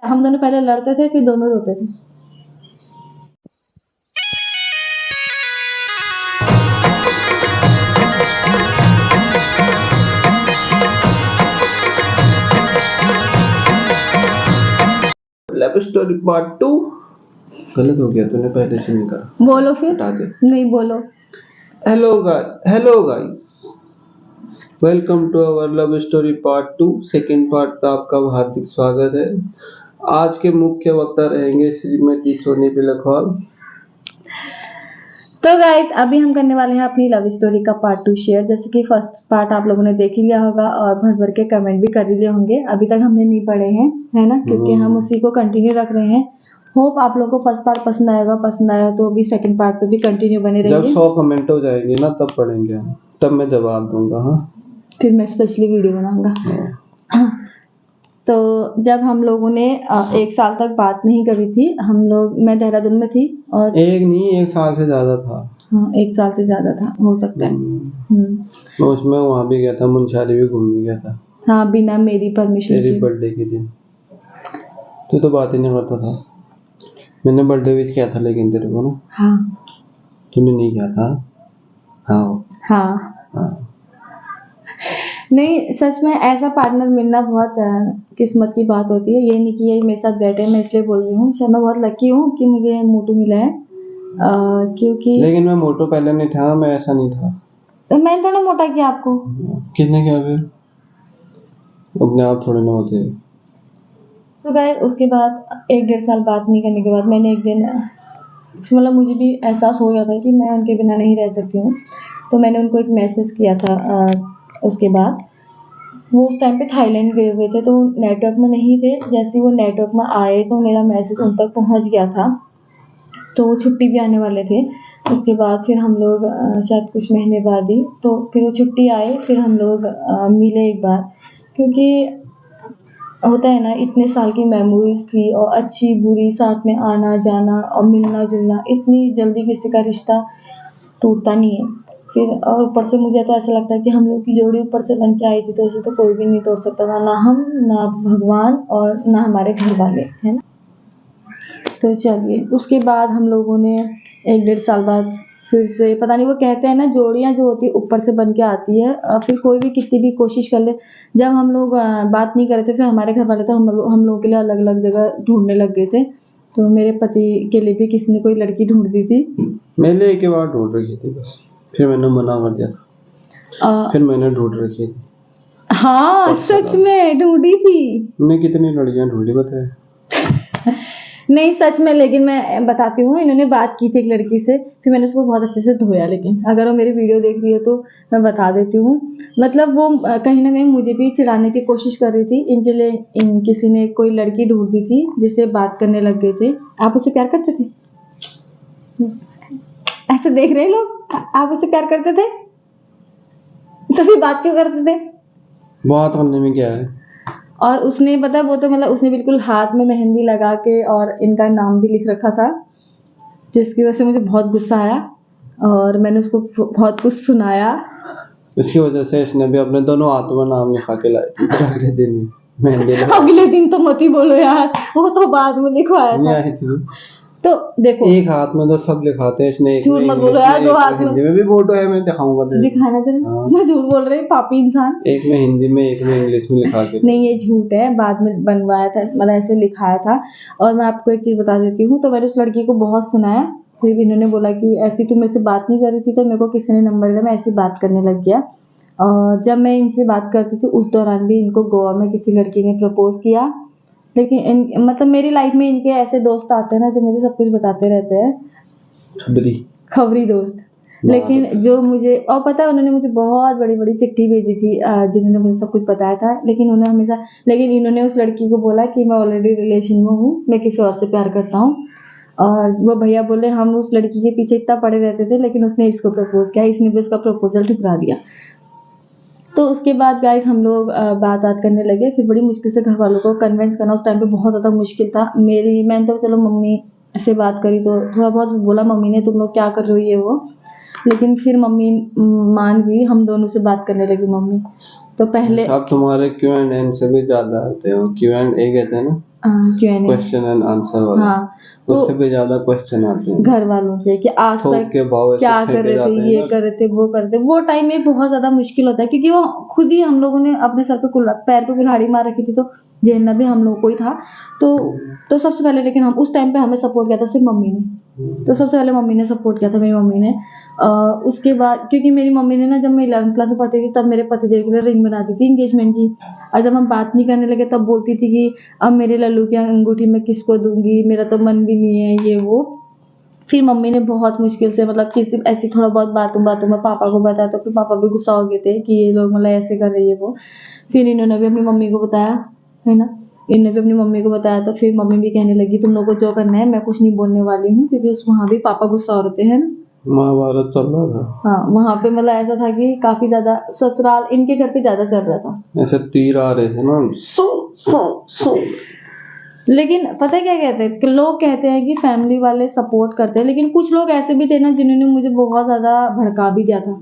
हम दोनों पहले लड़ते थे फिर दोनों रोते थे। Love story part 2। गलत हो गया, तूने पहले से नहीं करा। बोलो फिर। हटा दे। नहीं बोलो। Hello guys, welcome to our love story part 2। Second part का आपका हार्दिक स्वागत है। आज के मुख्य वक्ता रहेंगे श्रीमती सोनी बिलखौल। तो गाइस अभी हम करने वाले हैं अपनी लव स्टोरी का पार्ट 2 शेयर। जैसे कि फर्स्ट पार्ट आप लोगों ने देख ही लिया होगा और भर भर के कमेंट भी कर ही लिए होंगे। अभी तक हमने नहीं पढ़े हैं, है ना, क्योंकि हम उसी को कंटिन्यू रख रहे हैं। होप आप लोगों को फर्स्ट पार्ट पसंद आएगा। पसंद आया तो अभी सेकंड पार्ट पे भी कंटिन्यू बने जब रहेंगे। 100 कमेंट हो जाएंगे ना तब पढ़ेंगे हम, तब मैं जवाब दूंगा। हाँ, फिर मैं स्पेशली वीडियो बनाऊंगा। तो जब हम लोगों ने 1 साल तक बात नहीं करी थी, हम लोग, मैं देहरादून में थी और एक नहीं, 1 साल से ज्यादा था। हाँ 1 साल से ज्यादा था, हो सकता है। मैं उसमें वहां भी गया था, मुंशारी भी घूमने गया था। हाँ, बिना मेरी परमिशन तेरी के। बर्थडे के दिन तू तो बात ही नहीं करता था। मैंने बर्थडे विश किया था लेकिन तेरे को ना। हाँ तूने नहीं किया था। हाँ हाँ। नहीं, सच में ऐसा पार्टनर मिलना बहुत किस्मत की बात होती है। ये नहीं कि ये मेरे साथ बैठे, मैं इसलिए बोल रही हूँ। सर मैं बहुत लकी हूँ कि मुझे मोटू मिला है, क्योंकि लेकिन मैं मोटो पहले नहीं था, मैं ऐसा नहीं था। मैंने थोड़ा मोटा किया आपको। किसने किया फिर? अपने आप थोड़े ना होते। तो गाइस उसके बाद 1-1.5 साल बात नहीं करने के बाद मैंने एक दिन, मतलब मुझे भी एहसास हो गया था कि मैं उनके बिना नहीं रह सकती हूँ। तो मैंने उनको एक मैसेज किया था। उसके बाद वो उस टाइम पे थाईलैंड गए हुए थे तो नेटवर्क में नहीं थे। जैसे ही वो नेटवर्क में आए तो मेरा मैसेज उन तक पहुँच गया था। तो वो छुट्टी भी आने वाले थे। उसके बाद फिर हम लोग शायद कुछ महीने बाद ही, तो फिर वो छुट्टी आए, फिर हम लोग मिले एक बार। क्योंकि होता है ना, इतने साल की मेमोरीज थी और अच्छी बुरी साथ में आना जाना और मिलना जुलना, इतनी जल्दी किसी का रिश्ता टूटता नहीं है। फिर और ऊपर से मुझे तो ऐसा लगता है कि हम लोग की जोड़ी ऊपर से बन के आई थी तो उसे तो कोई भी नहीं तोड़ सकता था, ना हम, ना भगवान और ना हमारे घर वाले, है ना। तो चलिए, उसके बाद हम लोगों ने 1-1.5 साल बाद फिर से, पता नहीं, वो कहते हैं ना जोड़ियां जो होती है ऊपर से बन के आती है। फिर कोई भी कितनी भी कोशिश कर ले, जब हम लोग बात नहीं कर रहे थे फिर हमारे घर वाले तो हम लोगों के लिए अलग अलग जगह ढूंढने लग गए थे। तो मेरे पति के लिए भी किसी ने कोई लड़की ढूंढ दी थी। मैंने एक ही बार ढूंढ रखी थी बस, फिर मैंने मना कर दिया था। फिर मैंने ढूंढ रखी थी। हाँ सच में ढूंढी थी। मैंने कितनी लड़कियां ढूंढी बताए। नहीं सच में, लेकिन मैं बताती हूँ, इन्होंने बात की थी एक लड़की से, फिर मैंने उसको बहुत अच्छे से धोया। लेकिन अगर वो मेरी वीडियो देख रही है तो मैं बता देती हूँ। मतलब वो कहीं ना कहीं मुझे भी चिढ़ाने की कोशिश कर रही थी। इनके लिए किसी ने कोई लड़की ढूंढ दी थी जिससे बात करने लग गए थे। आप उससे प्यार करते थे? ऐसे देख रहे लोग, आप उससे प्यार करते थे तो फिर बात क्यों करते थे? बात करने में क्या है। और उसने, पता, वो तो मतलब उसने बिल्कुल हाथ में मेहंदी लगा के और इनका नाम भी लिख रखा था, जिसकी वजह से मुझे बहुत गुस्सा आया और मैंने उसको बहुत कुछ सुनाया। इसकी वजह से इसने भी अपने दोनों हाथों में नाम लिखा के लाई थी। अगले दिन मेहंदी अगले दिन तो मत ही बोलो यार, वो तो बाद में लिखवाया नहीं था। आई थी। तो देखो, एक हाथ में तो सब लिखाते हैं, इसने एक झूठ में मत इंग्लिश बोलो यार, में, 2 एक हाथ में में हिंदी में भी फोटो है, मैं दिखाऊंगा तेरे को। दिखाना जरा। हाँ। मैं झूठ बोल रही, पापी इंसान। एक में हिंदी में, एक में इंग्लिश में लिखा के। नहीं, ये झूठ है, बाद में बनवाया था, मतलब ऐसे लिखाया था। और मैं आपको एक चीज बता देती हूँ, तो मैंने उस लड़की को बहुत सुनाया। फिर भी इन्होंने बोला कि ऐसी तू मेरे से बात नहीं कर रही थी, तो मेरे को किसी ने नंबर दिया, मैं ऐसी बात करने लग गया। और जब मैं इनसे बात करती थी उस दौरान भी इनको गोवा में किसी लड़की ने प्रपोज किया। लेकिन मतलब मेरी लाइफ में इनके ऐसे दोस्त आते हैं ना जो मुझे सब कुछ बताते रहते हैं, खबरी दोस्त। लेकिन जो मुझे, और पता है, उन्होंने मुझे बहुत बड़ी बड़ी चिट्ठी भेजी थी जिन्होंने मुझे सब कुछ बताया था। लेकिन उन्होंने हमेशा, लेकिन इन्होंने उस लड़की को बोला कि मैं ऑलरेडी रिलेशन में हूँ, मैं किसी और से प्यार करता हूँ। और वो भैया बोले हम उस लड़की के पीछे इतना पड़े रहते थे, लेकिन उसने इसको प्रपोज किया, इसने भी उसका प्रपोजल ठुकरा दिया। तो उसके बाद गाइस हम लोग बात करने लगे। फिर बड़ी मुश्किल से घर वालों को कन्विंस करना उस टाइम पे बहुत ज़्यादा मुश्किल था। मैंने तो चलो मम्मी से बात करी तो थोड़ा बहुत बोला मम्मी ने, तुम लोग क्या कर रहे हो ये वो। लेकिन फिर मम्मी मान गई, हम दोनों से बात करने लगी मम्मी। तो पहले अब तुम्हारे Q&A से भी ज्यादा होते हैं, Q&A कहते हैं ना। Q&A। क्वेश्चन एंड आंसर वाला। हाँ, उससे तो भी ज्यादा क्वेश्चन आते हैं घर वालों से कि आज थोक तक के भाव ऐसे क्या कर फेंके रहे थे, जाते हैं ये ना। कर रहे थे, वो कर रहे थे। वो टाइम में बहुत ज्यादा मुश्किल होता है क्योंकि वो खुद ही हम लोगों ने अपने सर पे पैर पे कुल्हाड़ी मार रखी थी, तो झेलना भी हम लोग को ही था। तो सबसे पहले लेकिन हम उस टाइम पे हमें सपोर्ट किया था सिर्फ मम्मी ने। तो सबसे पहले मम्मी ने सपोर्ट किया था, मेरी मम्मी ने। उसके बाद क्योंकि मेरी मम्मी ने ना, जब मैं 11th क्लास में पढ़ती थी तब मेरे पतिदेव के लिए रिंग बनाती थी एंगेजमेंट की। और जब हम बात नहीं करने लगे तब बोलती थी कि अब मेरे लल्लू की अंगूठी मैं किसको दूंगी, मेरा तो मन भी नहीं है, ये वो। फिर मम्मी ने बहुत मुश्किल से, मतलब किसी ऐसी थोड़ा बहुत बातों बातों में पापा को बताया, तो फिर पापा भी गुस्सा हो गए थे कि ये लोग मतलब ऐसे कर रही है वो। फिर इन्होंने भी अपनी मम्मी को बताया, है ना। इन्होंने भी अपनी मम्मी को बताया, तो फिर मम्मी भी कहने लगी तुम लोग को जो करना है, मैं कुछ नहीं बोलने वाली हूँ, क्योंकि उस वहाँ भी पापा गुस्सा हो रहे थे, है ना। महाभारत चल रहा था। हाँ, वहाँ पे मतलब ऐसा था कि काफी ज्यादा ससुराल इनके घर पे ज्यादा चल रहा था। ऐसे तीर आ रहे थे ना, सो। लेकिन पता है क्या कहते हैं कि लोग कहते हैं कि फैमिली वाले सपोर्ट करते हैं, लेकिन कुछ लोग ऐसे भी थे ना जिन्होंने मुझे बहुत ज्यादा भड़का भी दिया था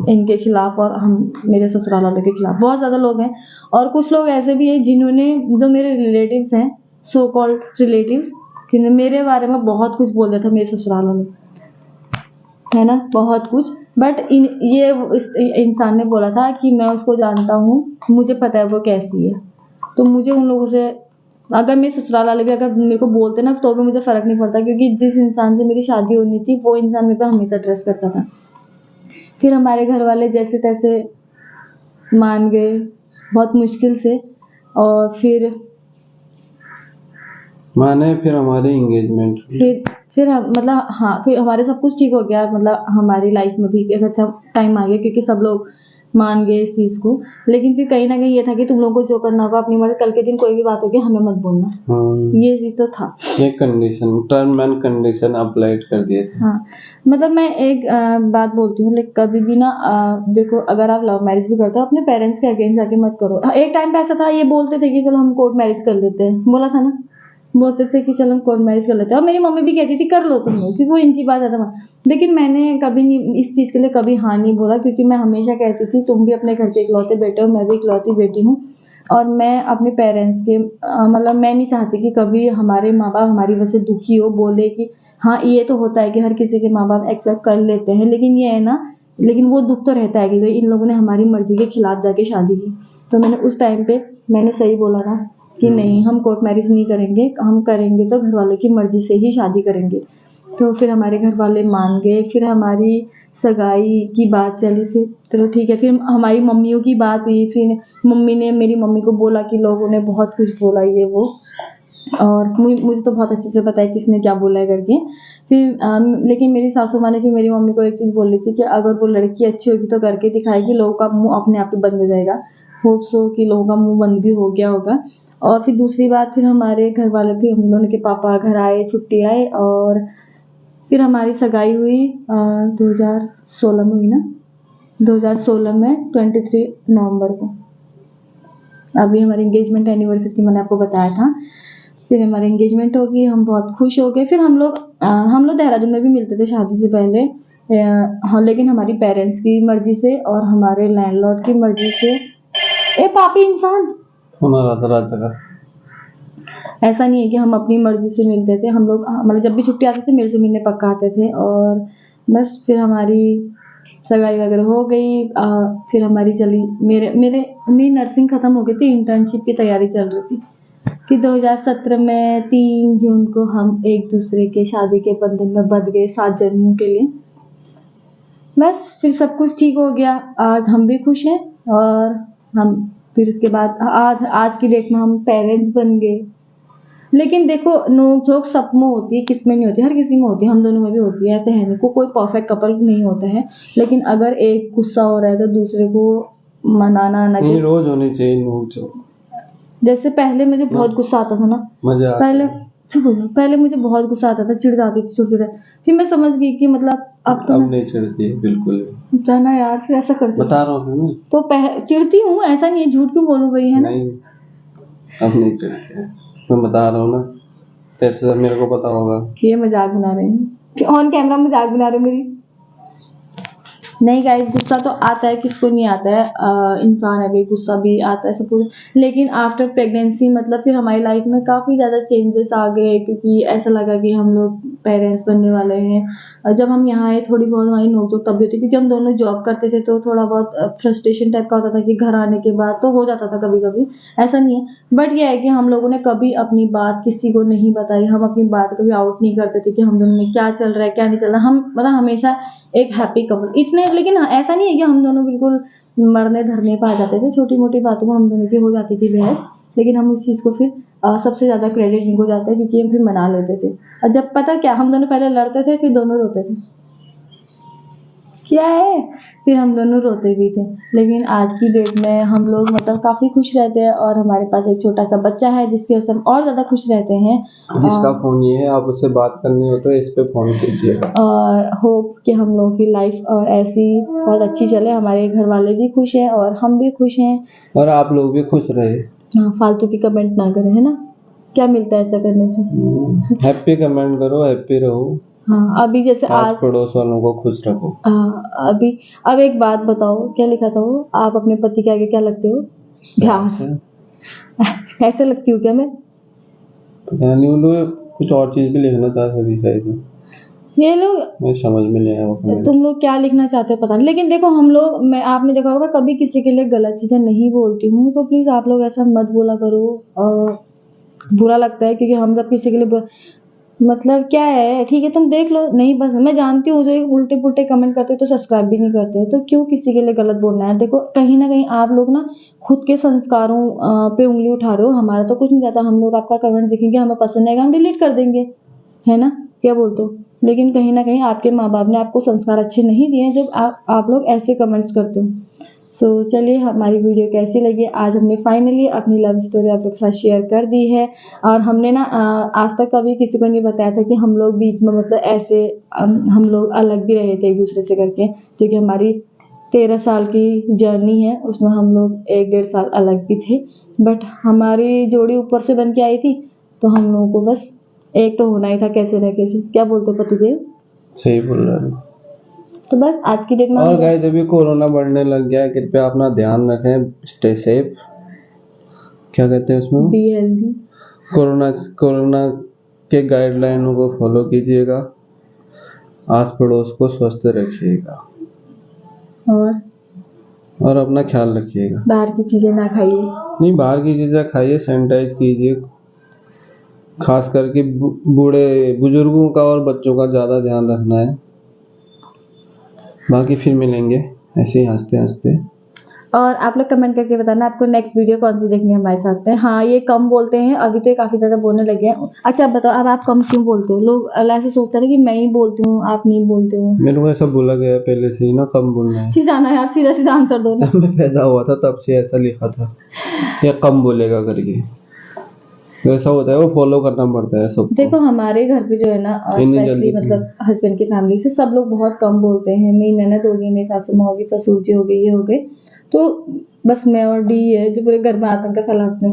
इनके खिलाफ, और हम मेरे ससुराल वालों के खिलाफ बहुत ज्यादा लोग हैं। और कुछ लोग ऐसे भी हैं जिन्होंने, जो मेरे रिलेटिव्स हैं, सो कॉल्ड रिलेटिव्स, जिन्होंने मेरे बारे में बहुत कुछ बोल दिया था मेरे ससुराल वालों, है ना, बहुत कुछ। बट इस इंसान ने बोला था कि मैं उसको जानता हूँ, मुझे पता है वो कैसी है। तो मुझे उन लोगों से, अगर मेरे ससुराल वाले भी अगर मेरे को बोलते ना, तो भी मुझे फर्क नहीं पड़ता, क्योंकि जिस इंसान से मेरी शादी होनी थी वो इंसान मेरे पे हमेशा ट्रस्ट करता था। फिर हमारे घर वाले जैसे तैसे मान गए, बहुत मुश्किल से। और फिर माने फिर हमारी एंगेजमेंट। फिर मतलब हाँ, फिर हमारे सब कुछ ठीक हो गया, मतलब हमारी लाइफ में भी एक अच्छा टाइम आ गया, क्योंकि सब लोग मान गए इस चीज़ को। लेकिन फिर कहीं ना कहीं ये था कि तुम लोगों को जो करना होगा अपनी मर्जी, कल के दिन कोई भी बात होगी हमें मत बोलना। ये चीज़ तो था। ये condition, term and condition applied कर दिए थे। हाँ, मतलब मैं एक बात बोलती हूँ, लाइक कभी भी ना, देखो अगर आप लव मैरिज भी करते हो अपने पेरेंट्स के अगेंस्ट जाके मत करो। एक टाइम पे ऐसा था, ये बोलते थे कि चलो हम कोर्ट मैरिज कर लेते हैं, बोला था ना, बोलते थे कि चलो हम कोर्ट मैरिज कर लेते हैं। और मेरी मम्मी भी कहती थी कर लो तुम लोग, क्योंकि वो इनकी बात ज़्यादा मान। लेकिन मैंने कभी नहीं इस चीज़ के लिए कभी हाँ नहीं बोला, क्योंकि मैं हमेशा कहती थी तुम भी अपने घर के इकलौते बेटे हो, मैं भी इकलौती बेटी हूँ। और मैं अपने पेरेंट्स के मतलब मैं नहीं चाहती कि कभी हमारे माँ बाप हमारी वजह से दुखी हो, बोले कि हाँ ये तो होता है कि हर किसी के माँ बाप एक्सपेक्ट कर लेते हैं, लेकिन ये है ना, लेकिन वो दुख तो रहता है कि भाई इन लोगों ने हमारी मर्जी के खिलाफ जाके शादी की। तो मैंने उस टाइम पे मैंने सही बोला था कि नहीं, हम कोर्ट मैरिज नहीं करेंगे, हम करेंगे तो घर वालों की मर्जी से ही शादी करेंगे। तो फिर हमारे घर वाले मान गए, फिर हमारी सगाई की बात चली, फिर चलो ठीक है, फिर हमारी मम्मियों की बात हुई, फिर मम्मी ने मेरी मम्मी को बोला कि लोगों ने बहुत कुछ बोला ये वो। और मुझे तो बहुत अच्छे से पता है किसने क्या बोला है करके। फिर लेकिन मेरी सासू माँ ने फिर मेरी मम्मी को एक चीज़ बोली थी कि अगर वो लड़की अच्छी होगी तो करके दिखाएगी, लोगों का मुंह अपने आप ही बंद हो जाएगा। होप सो कि लोगों का मुंह बंद भी हो गया होगा। और फिर दूसरी बात, फिर हमारे घर वाले, फिर हम दोनों के पापा घर आए, छुट्टी आए, और फिर हमारी सगाई हुई 2016 में हुई ना, 2016 में 23 नवंबर को। अभी हमारी एंगेजमेंट एनिवर्सरी थी, मैंने आपको बताया था। फिर हमारी एंगेजमेंट हो गई, हम बहुत खुश हो गए। फिर हम लोग देहरादून में भी मिलते थे शादी से पहले। हाँ, लेकिन हमारी पेरेंट्स की मर्जी से और हमारे लैंडलॉर्ड की मर्जी से। ए पापी इंसान, हमारा तो राजा का। ऐसा नहीं है कि हम अपनी मर्जी से मिलते थे। हम लोग मतलब जब भी छुट्टी आती थी मेरे से मिलने पक्का आते थे। और बस फिर हमारी सगाई वगैरह हो गई। फिर हमारी चली, मेरी नर्सिंग ख़त्म हो गई थी, इंटर्नशिप की तैयारी चल रही थी। फिर 2017 में 3 जून को हम एक दूसरे के शादी के बंधन में बंध गए 7 जन्मों के लिए। बस फिर सब कुछ ठीक हो गया, आज हम भी खुश हैं। और हम फिर उसके बाद आज की डेट में हम पेरेंट्स बन गए। लेकिन देखो, नोक झोंक सब में होती है, किस में नहीं होती, हर किसी में होती है, हम दोनों में भी होती है, ऐसे है नहीं, कोई परफेक्ट कपल नहीं होता है। लेकिन अगर एक गुस्सा हो रहा है तो दूसरे को मनाना आना चाहिए। रोज होनी चाहिए नोक झोंक। जैसे पहले मुझे बहुत गुस्सा आता था ना, मजा आता पहले है। पहले मुझे बहुत गुस्सा आता था, चिढ़ जाती थी चिड़चिड़े। फिर मैं समझ गई कि मतलब अब तो नहीं चिढ़ती है बिल्कुल भी। जाना यार, फिर ऐसा करती बता रहा हूँ मैं। तो चिढ़ती हूँ, ऐसा नहीं है, झूठ क्यों बोलूं भाई, है ना। नहीं, अब नहीं चिढ़ती है, मैं बता रहा हूँ ना, तेरे से मेरे को पता होगा। ये मजाक बना रहे हैं, ऑन कैमरा मजाक बना रहे हो मेरी। नहीं गाइस, गुस्सा तो आता है, किसको नहीं आता है, इंसान है भाई, गुस्सा भी आता है सब कुछ। लेकिन आफ्टर प्रेगनेंसी मतलब फिर हमारी लाइफ में काफ़ी ज़्यादा चेंजेस आ गए, क्योंकि ऐसा लगा कि हम लोग पेरेंट्स बनने वाले हैं। और जब हम यहाँ आए थोड़ी बहुत हमारी नोक-झोंक तब भी होती, क्योंकि हम दोनों जॉब करते थे, तो थोड़ा बहुत फ्रस्ट्रेशन टाइप का होता था कि घर आने के बाद तो हो जाता था कभी-कभी, ऐसा नहीं है। बट ये है कि हम लोगों ने कभी अपनी बात किसी को नहीं बताई, हम अपनी बात कभी आउट नहीं करते थे कि हम दोनों में क्या चल रहा है, क्या नहीं चल रहा। हम मतलब हमेशा एक हैप्पी कपल इतने, लेकिन हाँ, ऐसा नहीं है कि हम दोनों बिल्कुल मरने धरने पे आ जाते थे। छोटी-मोटी बातों में हम दोनों की हो जाती थी बहस, लेकिन हम उस चीज़ को फिर सबसे ज़्यादा क्रेडिट इनको जाता है, क्योंकि हम फिर मना लेते थे। और जब पता क्या, हम दोनों पहले लड़ते थे, फिर दोनों रोते थे। क्या है? फिर हम दोनों रोते भी थे। लेकिन आज की डेट में हम लोग मतलब काफ़ी खुश रहते हैं, और हमारे पास एक छोटा-सा बच्चा है जिसकी वजह से हम और ज़्यादा खुश रहते हैं। जिसका फोन ये है, आप उससे बात करनी हो तो इस पे फोन कीजिएगा। और होप कि हम लोगों की लाइफ और ऐसी बहुत अच्छी चले, हमारे घर वाले भी खुश हैं और हम भी खुश हैं। और आप लोग भी खुश रहे। हाँ, फालतू की कमेंट ना करें, है ना? क्या मिलता है ऐसा करने से? हैप्पी कमेंट करो, हैप्पी रहो, हाँ, अभी जैसे आस आज पड़ोस वालों को खुश रखो। अभी अब एक बात बताओ, क्या लिखा था वो? आप अपने पति के आगे क्या लगते हो? भैंस। ऐसे लगती हूँ क्या मैं? पता नहीं, वो लोग कुछ और चीज भी लिखना चाहते थे शायद, ये लोग, मैं समझ में नहीं आया वो comment। तुम लोग क्या लिखना चाहते हो पता नहीं, लेकिन देखो हम लोग, मैं आपने देखा होगा कभी किसी के लिए गलत चीजें नहीं बोलती हूँ, तो प्लीज आप लोग ऐसा मत बोला करो। और बुरा लगता है, क्योंकि हम जब किसी के लिए मतलब क्या है, ठीक है तुम देख लो, नहीं बस मैं जानती हूँ जो ये उल्टे पुल्टे कमेंट करते हो तो सब्सक्राइब भी नहीं करते, तो क्यों किसी के लिए गलत बोलना है? देखो कहीं ना कहीं आप लोग ना खुद के संस्कारों पे उंगली उठा रहे हो, हमारा तो कुछ नहीं जाता। हम लोग आपका कमेंट देखेंगे, हमें पसंद आएगा, हम डिलीट कर देंगे, है ना? क्या बोलते हो? लेकिन कहीं न कहीं आपके माँ-बाप ने आपको संस्कार अच्छे नहीं दिए हैं, जब आप लोग ऐसे कमेंट्स करते हो। सो चलिए, हमारी वीडियो कैसी लगी? आज हमने फाइनली अपनी लव स्टोरी आप लोग के साथ शेयर कर दी है। और हमने ना आज तक कभी किसी को नहीं बताया था कि हम लोग बीच में मतलब ऐसे हम लोग अलग भी रहे थे एक-दूसरे से करके, क्योंकि हमारी 13 साल की जर्नी है, उसमें हम लोग 1 डेढ़ साल अलग भी थे। बट हमारी जोड़ी ऊपर से बन के आई थी, तो हम लोगों को बस एक तो होना ही था, कैसे न कैसे। क्या बोलते हो पतिदेव? सही बोल रहे हो। तो बस आज की डेट में हम और लोग गाइस, अभी कोरोना बढ़ने लग गया है, कृपया अपना ध्यान रखें, स्टे सेफ। क्या कहते हैं उसमें, बी हेल्दी। कोरोना कोरोना के गाइडलाइनों को फॉलो कीजिएगा, आस पड़ोस को स्वस्थ रखिएगा और और अपना ख्याल रखिएगा। बाहर की चीज़ें ना खाइए। नहीं, बाहर की चीजें खाइए, सैनिटाइज कीजिए, खास करके बूढ़े बुजुर्गों का और बच्चों का ज्यादा ध्यान रखना है। बाकी फिर मिलेंगे ऐसे ही हंसते हंसते। और आप लोग कमेंट करके बताना आपको नेक्स्ट वीडियो कौन सी देखनी है हमारे साथ में। हाँ, ये कम बोलते हैं, अभी तो ये काफ़ी ज़्यादा बोलने लगे हैं। अच्छा अब बताओ, अब आप कम क्यों बोलते हो? लोग ऐसे सोचते हैं ना कि मैं ही बोलती हूँ, आप नहीं बोलते हो। मेरे को ऐसा बोला गया है पहले से ही ना, कम बोलना है। सीधा ना यार, सीधा सीधा आंसर दो ना। जब मैं पैदा हुआ था तब से ऐसा लिखा था, ये कम बोलेगा करके। तो ऐसा होता है, वो फॉलो करना पड़ता है सबको। देखो हमारे घर पे जो है ना, इतनी स्पेशली जल्दी मतलब हस्बैंड की फैमिली से सब लोग बहुत कम बोलते हैं। मेरी ननद हो गई, मेरी सासू माँ हो गई, ससुर जी हो गई, ये हो गए, तो बस मैं और डी है जो पूरे घर में आतंक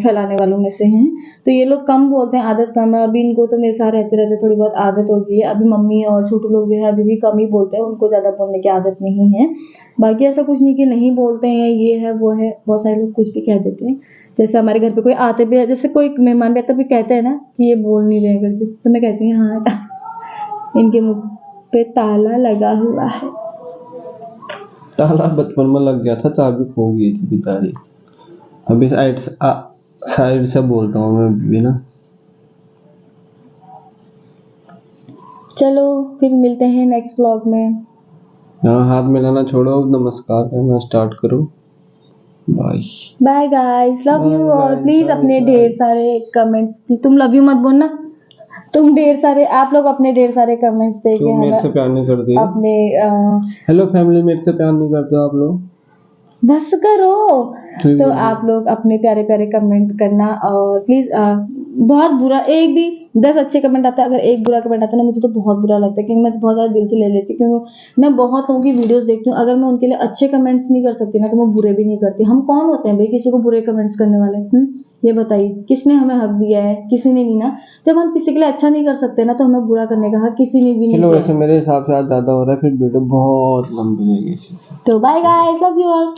फैलाने वालों में से हैं। तो ये लोग कम बोलते हैं, आदत कम है। अभी इनको तो मेरे साथ रहते रहते थोड़ी बहुत आदत हो गई है। अभी मम्मी और छोटू लोग जो है अभी भी कम ही बोलते हैं, उनको ज़्यादा बोलने की आदत नहीं है। बाकी ऐसा कुछ नहीं कि नहीं बोलते हैं, ये है वो है, बहुत सारे लोग कुछ भी कह देते हैं। जैसे हमारे घर पे कोई आते भी है, जैसे कोई मेहमान भी आता है, भी कहते हैं ना कि ये बोल नहीं रहे करके, तो मैं कहती हूँ हाँ इनके मुंह पे ताला लगा हुआ है। ताला बचपन में लग गया था, चाबी खो गई थी पिताजी। अभी साइड से बोलता हूँ मैं भी ना। चलो फिर मिलते हैं नेक्स्ट व्लॉग में। हाँ, हाथ मिलाना छोड़ो, नमस्कार करना स्टार्ट करो। Bye bye guys, love you. और बाय प्लीज अपने ढेर सारे कमेंट्स, तुम लव यू मत बोलना, तुम ढेर सारे, आप लोग अपने ढेर सारे कमेंट्स देके क्यों मेरे से प्यार नहीं करती? अपने हेलो फैमिली, मेरे से प्यार नहीं करते आप लोग? बस करो। ठीक तो है। आप लोग अपने प्यारे प्यारे कमेंट करना, और प्लीज बहुत बुरा, एक भी 10 अच्छे कमेंट आता है, अगर एक बुरा कमेंट आता है ना, मुझे तो बहुत बुरा लगता है, क्योंकि मैं बहुत ज़्यादा दिल से ले लेती हूँ। क्योंकि मैं बहुत लोगों की वीडियोस देखती हूँ, अगर मैं उनके लिए अच्छे कमेंट्स नहीं कर सकती ना, तो मैं बुरे भी नहीं करती। हम कौन होते हैं भाई किसी को बुरे कमेंट्स करने वाले? ये बताइए किसने हमें हक दिया है? किसी ने नहीं ना। जब हम किसी के लिए अच्छा नहीं कर सकते ना तो हमें बुरा करने का हक किसी ने भी नहीं चलो दिया वैसे है। मेरे हिसाब से आज ज़्यादा हो रहा है, फिर वीडियो बहुत लंबी जाएगी। तो bye guys, love you all.